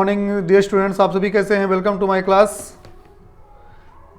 Morning dear students, आप सभी कैसे हैं। Welcome to my class.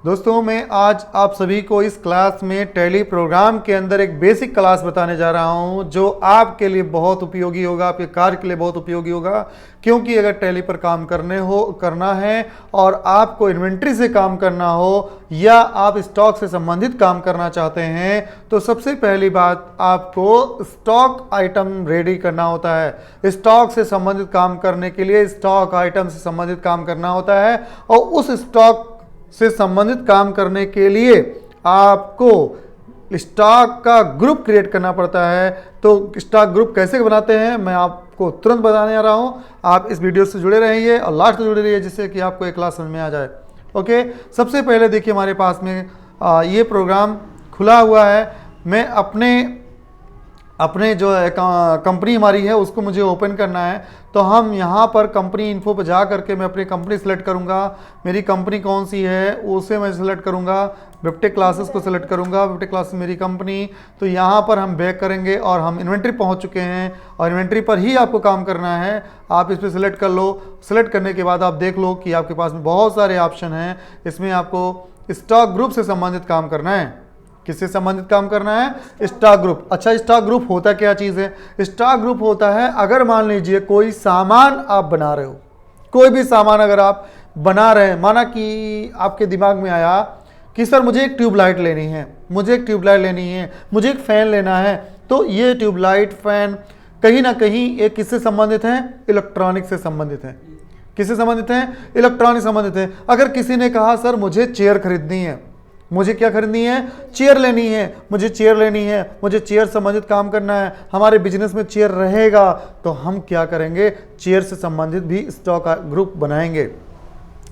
दोस्तों, मैं आज आप सभी को इस क्लास में टैली प्रोग्राम के अंदर एक बेसिक क्लास बताने जा रहा हूं जो आपके लिए बहुत उपयोगी होगा, आपके कार्य के लिए बहुत उपयोगी होगा। क्योंकि अगर टैली पर काम करना है और आपको इन्वेंट्री से काम करना हो या आप स्टॉक से संबंधित काम करना चाहते हैं तो सबसे पहली बात आपको स्टॉक आइटम रेडी करना होता है। स्टॉक से संबंधित काम करने के लिए स्टॉक आइटम से संबंधित काम करना होता है और उस स्टॉक से संबंधित काम करने के लिए आपको स्टॉक का ग्रुप क्रिएट करना पड़ता है। तो स्टॉक ग्रुप कैसे बनाते हैं मैं आपको तुरंत बताने जा रहा हूं। आप इस वीडियो से जुड़े रहिए और लास्ट तक जुड़े रहिए जिससे कि आपको एक क्लास समझ में आ जाए। ओके, सबसे पहले देखिए हमारे पास में ये प्रोग्राम खुला हुआ है। मैं अपने जो कंपनी हमारी है उसको मुझे ओपन करना है। तो हम यहाँ पर कंपनी इन्फो पर जा करके मैं अपनी कंपनी सेलेक्ट करूँगा। मेरी कंपनी कौन सी है उसे मैं सेलेक्ट करूँगा। बिबटेक क्लासेस को सेलेक्ट करूँगा। बिबटेक क्लासेस मेरी कंपनी। तो यहाँ पर हम बैक करेंगे और हम इन्वेंट्री पहुँच चुके हैं और इन्वेंट्री पर ही आपको काम करना है। आप इस पर सिलेक्ट कर लो। सेलेक्ट करने के बाद आप देख लो कि आपके पास में बहुत सारे ऑप्शन हैं। इसमें आपको स्टॉक ग्रुप से संबंधित काम करना है। किससे संबंधित काम करना है? Stock group. अच्छा, स्टॉक ग्रुप होता क्या चीज़ है? स्टॉक ग्रुप होता है अगर मान लीजिए कोई सामान आप बना रहे हो, कोई भी सामान अगर आप बना रहे हैं, माना कि आपके दिमाग में आया कि सर मुझे एक ट्यूबलाइट लेनी है, मुझे एक ट्यूबलाइट लेनी है, मुझे एक फ़ैन लेना है। तो ये ट्यूबलाइट फैन कहीं ना कहीं एक किससे संबंधित है? इलेक्ट्रॉनिक से संबंधित है। किससे संबंधित है? इलेक्ट्रॉनिक संबंधित है। अगर किसी ने कहा सर मुझे चेयर खरीदनी है, मुझे क्या खरीदनी है? चेयर लेनी है, मुझे चेयर लेनी है, मुझे चेयर संबंधित काम करना है, हमारे बिजनेस में चेयर रहेगा। तो हम क्या करेंगे? चेयर से संबंधित भी स्टॉक ग्रुप बनाएंगे।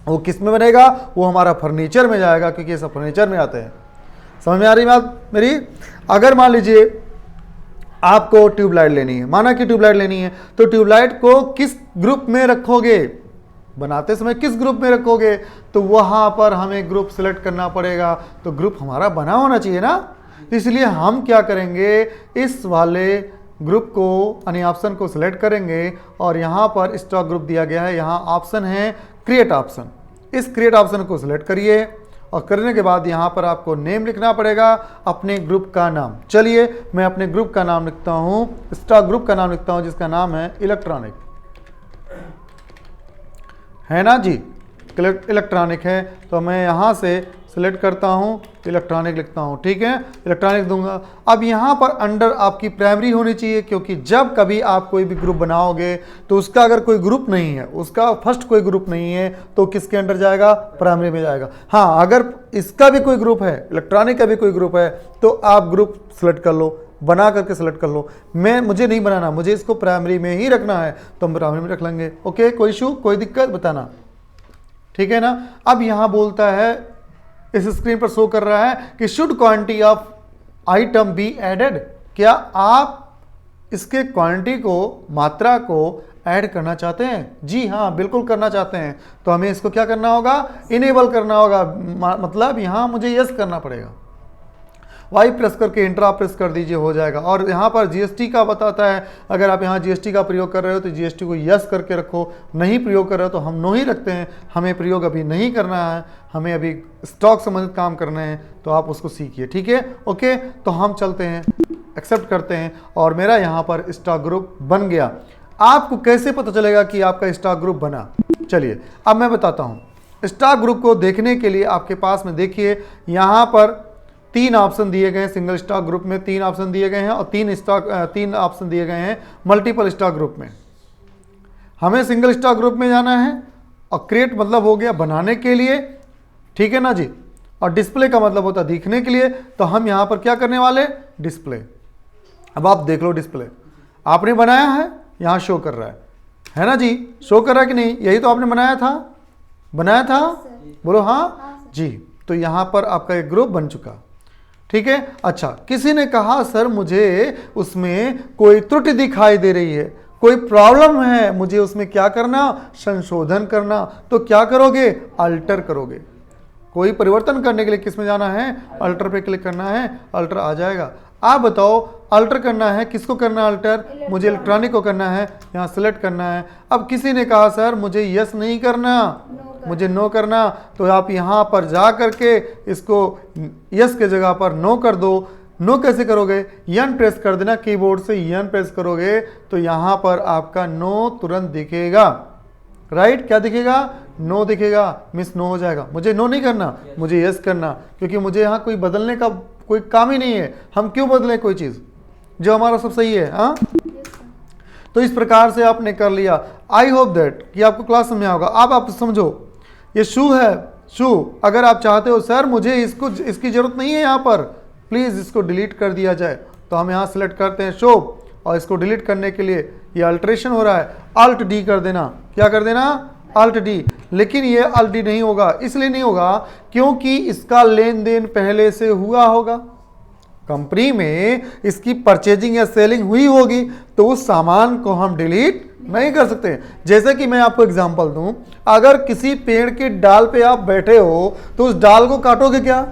वो किस में बनेगा? वो हमारा फर्नीचर में जाएगा क्योंकि ये सब फर्नीचर में आते हैं। समझ में आ रही बात मेरी? अगर मान लीजिए आपको ट्यूबलाइट लेनी है, माना कि ट्यूबलाइट लेनी है, तो ट्यूबलाइट को किस ग्रुप में रखोगे? बनाते समय किस ग्रुप में रखोगे? तो वहां पर हमें ग्रुप सेलेक्ट करना पड़ेगा। तो ग्रुप हमारा बना होना चाहिए ना। इसलिए हम क्या करेंगे? इस वाले ग्रुप को यानी ऑप्शन को सिलेक्ट करेंगे और यहां पर स्टॉक ग्रुप दिया गया है, यहां ऑप्शन है क्रिएट ऑप्शन। इस क्रिएट ऑप्शन को सिलेक्ट करिए और करने के बाद यहां पर आपको नेम लिखना पड़ेगा, अपने ग्रुप का नाम। चलिए मैं अपने ग्रुप का नाम लिखता हूं, स्टॉक ग्रुप का नाम लिखता हूं जिसका नाम है इलेक्ट्रॉनिक, है ना जी। इलेक्ट्रॉनिक है तो मैं यहाँ से सिलेक्ट करता हूँ, इलेक्ट्रॉनिक लिखता हूँ। ठीक है, इलेक्ट्रॉनिक दूंगा। अब यहाँ पर अंडर आपकी प्राइमरी होनी चाहिए क्योंकि जब कभी आप कोई भी ग्रुप बनाओगे तो उसका अगर कोई ग्रुप नहीं है, उसका फर्स्ट कोई ग्रुप नहीं है तो किसके अंडर जाएगा? प्राइमरी में जाएगा। हाँ, अगर इसका भी कोई ग्रुप है, इलेक्ट्रॉनिक का भी कोई ग्रुप है तो आप ग्रुप सेलेक्ट कर लो, बना करके सेलेक्ट कर लो। मुझे नहीं बनाना, मुझे इसको प्राइमरी में ही रखना है तो हम प्राइमरी में रख लेंगे। ओके, कोई इशू, कोई दिक्कत बताना, ठीक है ना। अब यहां बोलता है, इस स्क्रीन पर शो कर रहा है कि should quantity of item be added. क्या आप इसके क्वांटिटी को, मात्रा को ऐड करना चाहते हैं? जी हाँ, बिल्कुल करना चाहते हैं। तो हमें इसको क्या करना होगा? इनेबल करना होगा। मतलब यहां मुझे यस करना पड़ेगा। वाई प्रेस करके इंटर आप प्रेस कर दीजिए, हो जाएगा। और यहाँ पर जीएसटी का बताता है, अगर आप यहाँ जीएसटी का प्रयोग कर रहे हो तो जीएसटी को यस करके रखो, नहीं प्रयोग कर रहे हो तो हम नो ही रखते हैं। हमें प्रयोग अभी नहीं करना है, हमें अभी स्टॉक संबंधित काम करने हैं तो आप उसको सीखिए। ठीक है, ओके। तो हम चलते हैं, एक्सेप्ट करते हैं और मेरा यहाँ पर स्टॉक ग्रुप बन गया। आपको कैसे पता चलेगा कि आपका स्टॉक ग्रुप बना? चलिए अब मैं बताता हूँ। स्टॉक ग्रुप को देखने के लिए आपके पास में देखिए यहाँ पर 3 ऑप्शन दिए गए हैं। सिंगल स्टॉक ग्रुप में 3 ऑप्शन दिए गए हैं और 3 ऑप्शन दिए गए हैं मल्टीपल स्टॉक ग्रुप में। हमें सिंगल स्टॉक ग्रुप में जाना है और क्रिएट मतलब हो गया बनाने के लिए, ठीक है ना जी। और डिस्प्ले का मतलब होता है दिखने के लिए। तो हम यहाँ पर क्या करने वाले? डिस्प्ले। अब आप देख लो, डिस्प्ले आपने बनाया है, यहाँ शो कर रहा है ना जी। शो कर रहा है कि नहीं? यही तो आपने बनाया था, बनाया था, बोलो हाँ जी। तो यहाँ पर आपका एक ग्रुप बन चुका, ठीक है। अच्छा, किसी ने कहा सर मुझे उसमें कोई त्रुटि दिखाई दे रही है, कोई प्रॉब्लम है, मुझे उसमें क्या करना? संशोधन करना। तो क्या करोगे? अल्टर करोगे। कोई परिवर्तन करने के लिए किस में जाना है? अल्टर पे क्लिक करना है, अल्टर आ जाएगा। आप बताओ अल्टर करना है, किसको करना है अल्टर? मुझे इलेक्ट्रॉनिक को करना है, यहाँ सिलेक्ट करना है। अब किसी ने कहा सर मुझे यस नहीं करना, मुझे नो करना, तो आप यहाँ पर जा करके इसको यस के जगह पर नो कर दो। नो कैसे करोगे? यन प्रेस कर देना कीबोर्ड से, यन प्रेस करोगे तो यहाँ पर आपका नो तुरंत दिखेगा। राइट, क्या दिखेगा? नो दिखेगा, मिस नो हो जाएगा। मुझे नो नहीं करना, मुझे यस करना, क्योंकि मुझे यहाँ कोई बदलने का कोई काम ही नहीं है। हम क्यों बदलें कोई चीज़ जो हमारा सब सही है? हाँ, तो इस प्रकार से आपने कर लिया। आई होप दैट कि आपको क्लास समझ में होगा। अब आप समझो, ये शू है, शू अगर आप चाहते हो सर मुझे इसकी जरूरत नहीं है यहाँ पर, प्लीज़ इसको डिलीट कर दिया जाए, तो हम यहाँ सेलेक्ट करते हैं शो, और इसको डिलीट करने के लिए ये अल्ट्रेशन हो रहा है, अल्ट डी कर देना। क्या कर देना? Alt D. लेकिन ये अल्ट डी नहीं होगा, इसलिए नहीं होगा क्योंकि इसका लेन देन पहले से हुआ होगा, कंपनी में इसकी परचेजिंग या सेलिंग हुई होगी, तो उस सामान को हम डिलीट नहीं कर सकते। जैसे कि मैं आपको एग्जांपल दूं, अगर किसी पेड़ के डाल पे आप बैठे हो तो उस डाल को काटोगे क्या?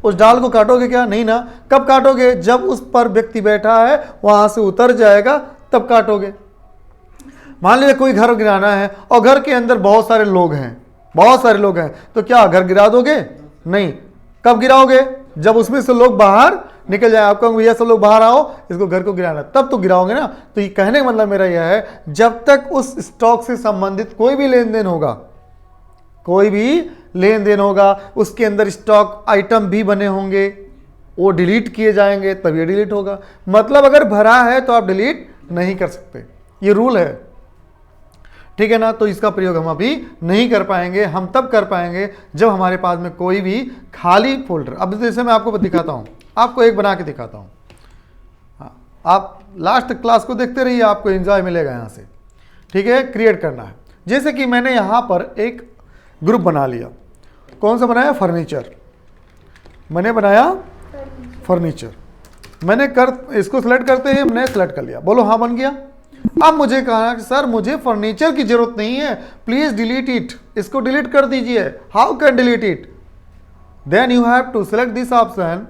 उस डाल को काटोगे क्या? नहीं ना। कब काटोगे? जब उस पर व्यक्ति बैठा है वहां से उतर जाएगा तब काटोगे। मान लीजिए कोई घर गिराना है और घर के अंदर बहुत सारे लोग हैं, बहुत सारे लोग हैं, तो क्या घर गिरा दोगे? नहीं। कब गिराओगे? जब उसमें से लोग बाहर निकल जाए। आपको भैया सब लोग बाहर आओ, इसको घर को गिराना, तब तो गिराओगे ना। तो ये कहने का मतलब मेरा यह है, जब तक उस स्टॉक से संबंधित कोई भी लेन देन होगा, कोई भी लेन देन होगा, उसके अंदर स्टॉक आइटम भी बने होंगे, वो डिलीट किए जाएंगे, तब ये डिलीट होगा। मतलब अगर भरा है तो आप डिलीट नहीं कर सकते, ये रूल है, ठीक है ना। तो इसका प्रयोग हम अभी नहीं कर पाएंगे, हम तब कर पाएंगे जब हमारे पास में कोई भी खाली फोल्डर। अब जैसे मैं आपको दिखाता हूं, आपको एक बना के दिखाता हूं। हाँ, आप लास्ट क्लास को देखते रहिए, आपको एंजॉय मिलेगा यहाँ से, ठीक है। क्रिएट करना है, जैसे कि मैंने यहाँ पर एक ग्रुप बना लिया। कौन सा बनाया? फर्नीचर। मैंने बनाया फर्नीचर। मैंने इसको सिलेक्ट करते हैं, मैंने सिलेक्ट कर लिया। बोलो हाँ, बन गया। अब मुझे कहा कि सर मुझे फर्नीचर की जरूरत नहीं है, प्लीज डिलीट इट, इसको डिलीट कर दीजिए। How can delete it? Then you have to select this option,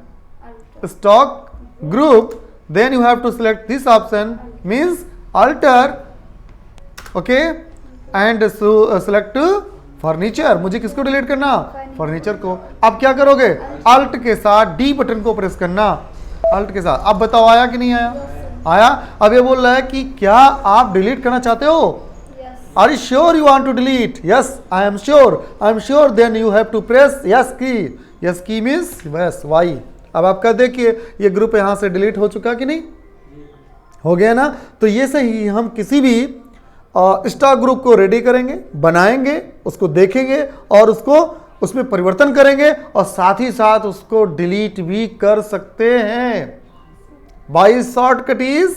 stock group, then you have to select this option means alter, okay, and select furniture. मुझे किसको delete करना? Furniture को। अब क्या करोगे? अल्ट के साथ डी बटन को प्रेस करना, अल्ट के साथ। अब बताओ आया कि नहीं आया? आया। अब ये बोल रहा है कि क्या आप डिलीट करना चाहते हो? Are you sure you want to delete? Yes, I am sure, I am sure. Then you have to press yes key. Yes key means बस वाई। अब आपका देखिए ये ग्रुप यहां से डिलीट हो चुका कि नहीं? हो गया ना। तो ये सही, हम किसी भी स्टॉक ग्रुप को रेडी करेंगे, बनाएंगे, उसको देखेंगे और उसको उसमें परिवर्तन करेंगे, और साथ ही साथ उसको डिलीट भी कर सकते हैं। By shortcut is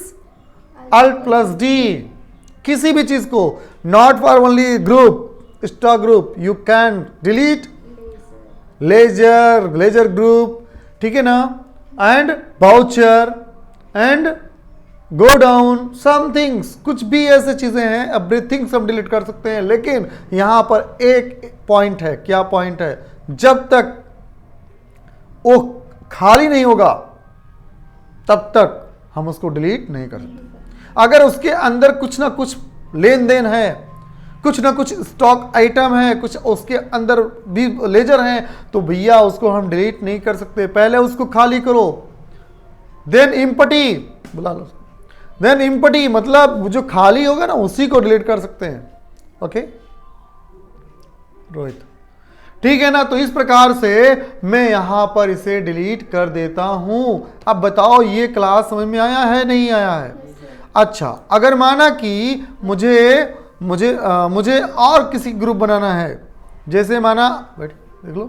alt plus D. किसी भी चीज को, not for only group, stock group, you can delete ledger group, ठीक है ना, and voucher and go down somethings, कुछ भी ऐसे चीजें हैं, एवरीथिंग सब डिलीट कर सकते हैं। लेकिन यहां पर एक पॉइंट है। क्या पॉइंट है? जब तक वो खाली नहीं होगा तब तक हम उसको डिलीट नहीं कर सकते। अगर उसके अंदर कुछ ना कुछ लेन देन है, कुछ ना कुछ स्टॉक आइटम है, कुछ उसके अंदर भी लेजर हैं, तो भैया उसको हम डिलीट नहीं कर सकते। पहले उसको खाली करो, देन इम्पटी बुला लो, देन इम्पटी मतलब जो खाली होगा ना उसी को डिलीट कर सकते हैं। ओके रोहित, ठीक है ना। तो इस प्रकार से मैं यहां पर इसे डिलीट कर देता हूं। अब बताओ ये क्लास समझ में आया है नहीं आया है? अच्छा, अगर माना कि मुझे और किसी ग्रुप बनाना है, जैसे माना देख लो,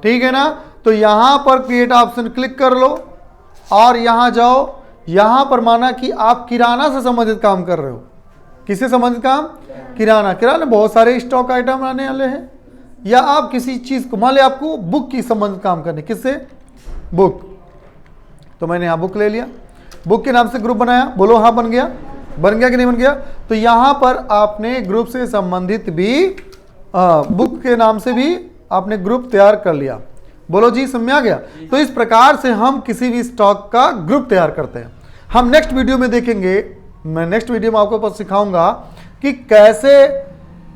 ठीक है ना। तो यहां पर क्रिएट ऑप्शन क्लिक कर लो और यहां जाओ। यहां पर माना कि आप किराना से संबंधित काम कर रहे हो। किससे संबंधित काम? किराना। किराना बहुत सारे स्टॉक आइटम आने वाले हैं, या आप किसी चीज को, मान लिया आपको बुक की संबंधित काम करने, किससे? बुक। तो मैंने यहां बुक ले लिया, बुक के नाम से ग्रुप बनाया। बोलो हाँ, बन गया। बन गया कि नहीं बन गया? तो यहां पर आपने ग्रुप से संबंधित भी बुक के नाम से भी आपने ग्रुप तैयार कर लिया। बोलो जी, समझ में आ गया। तो इस प्रकार से हम किसी भी स्टॉक का ग्रुप तैयार करते हैं। हम नेक्स्ट वीडियो में देखेंगे, मैं नेक्स्ट वीडियो में आपको सिखाऊंगा कि कैसे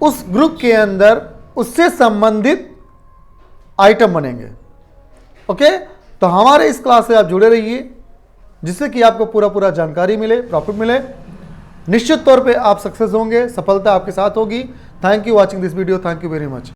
उस ग्रुप के अंदर उससे संबंधित आइटम बनेंगे। ओके, तो हमारे इस क्लास से आप जुड़े रहिए, जिससे कि आपको पूरा जानकारी मिले, प्रॉफिट मिले। निश्चित तौर पे आप सक्सेस होंगे, सफलता आपके साथ होगी। Thank you watching this video, thank you very much.